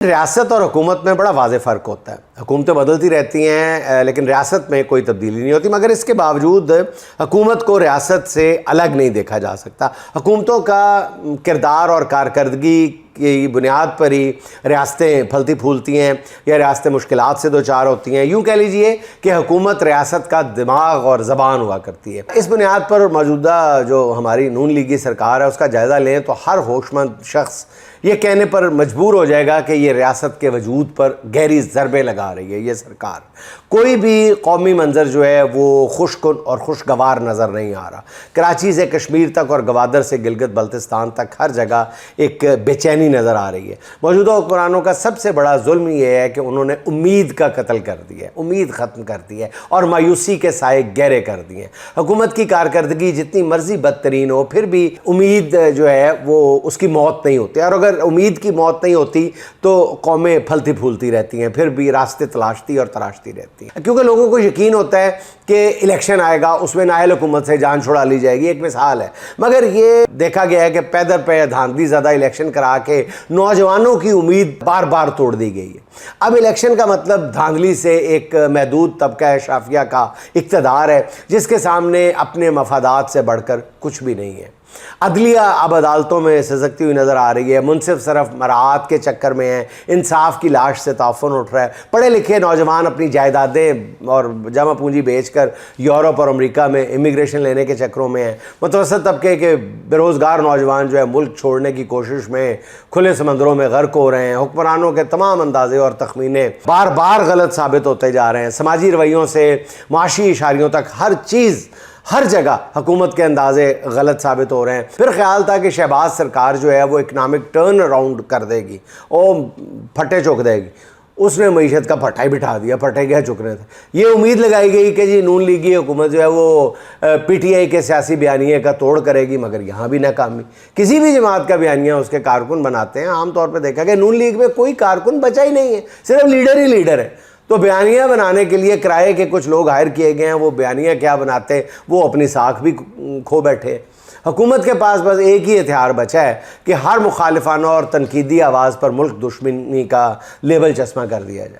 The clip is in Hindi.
रियासत और हुकूमत में बड़ा वाज़ेह फ़र्क होता है। हुकूमतें बदलती रहती हैं लेकिन रियासत में कोई तब्दीली नहीं होती, मगर इसके बावजूद हुकूमत को रियासत से अलग नहीं देखा जा सकता। हुकूमतों का किरदार और कारकर्दगी की बुनियाद पर ही रियासतें फलती फूलती हैं या रियासतें मुश्किलात से दो चार होती हैं। यूँ कह लीजिए कि हुकूमत रियासत का दिमाग और ज़बान हुआ करती है। इस बुनियाद पर मौजूदा जो हमारी नून लीगी सरकार है उसका जायज़ा लें तो हर होशमंद शख्स ये कहने पर मजबूर हो जाएगा कि ये रियासत के वजूद पर गहरी ज़रबे लगा रही है। ये सरकार कोई भी कौमी मंजर जो है वो खुशकुन और खुशगवार नज़र नहीं आ रहा। कराची से कश्मीर तक और गवादर से गिलगित बल्तिस्तान तक हर जगह एक बेचैनी नज़र आ रही है। मौजूदा हुक्मरानों का सबसे बड़ा जुल्म ये है कि उन्होंने उम्मीद का कत्ल कर दिया है, उम्मीद ख़त्म कर दी है और मायूसी के साए गहरे कर दिए हैं। हुकूमत की कारकर्दगी जितनी मर्जी बदतरीन हो फिर भी उम्मीद जो है वो उसकी मौत नहीं होती, और अगर उम्मीद की मौत नहीं होती तो कौमें फलती फूलती रहती हैं, फिर भी रास्ते तलाशती और तराशती रहती हैं, क्योंकि लोगों को यकीन होता है कि इलेक्शन आएगा उसमें नाअहल हुकूमत से जान छुड़ा ली जाएगी। एक मिसाल है, मगर ये देखा गया है कि पैदर पे धांधली ज़्यादा इलेक्शन करा के नौजवानों की उम्मीद बार बार तोड़ दी गई है। अब इलेक्शन का मतलब धांधली से एक महदूद तबका शाफिया का इक़्तिदार है जिसके सामने अपने मफादात से बढ़कर कुछ भी नहीं है। अदलिया अब अदालतों में सिसकती हुई नज़र आ रही है, मुनसिफ सिर्फ मराहत के चक्कर में है, इंसाफ की लाश से ताफुन उठ रहा है। पढ़े लिखे नौजवान अपनी जायदादें और जमा पूंजी बेचकर यूरोप और अमेरिका में इमिग्रेशन लेने के चक्करों में हैं। मुतवसत तबके के बेरोज़गार नौजवान जो है मुल्क छोड़ने की कोशिश में खुले समंदरों में गर्क हो रहे हैं। हुक्मरानों के तमाम अंदाजे और तखमीने बार बार गलत साबित होते जा रहे हैं। समाजी रवैयों से माशी इशारियों तक हर चीज़ हर जगह हुकूमत के अंदाजे गलत साबित हो रहे हैं। फिर ख्याल था कि शहबाज सरकार जो है वो इकनॉमिक टर्न अराउंड कर देगी और फटे चुक देगी, उसने मईशत का फटा ही बिठा दिया, फटे क्या चुकने थे। ये उम्मीद लगाई गई कि जी नून लीगी हुकूमत जो है वो पीटीआई के सियासी बयानिए का तोड़ करेगी, मगर यहाँ भी नाकामी। किसी भी जमात का बयानिया उसके कारकुन बनाते हैं। आमतौर पर देखा गया नून लीग में कोई कारकुन बचा ही नहीं है, सिर्फ लीडर ही लीडर है। तो बयानिया बनाने के लिए किराए के कुछ लोग हायर किए गए हैं, वो बयानिया क्या बनाते, वो अपनी साख भी खो बैठे। हुकूमत के पास बस एक ही हथियार बचा है कि हर मुखालिफाना और तनकीदी आवाज़ पर मुल्क दुश्मनी का लेबल चश्मा कर दिया जाए।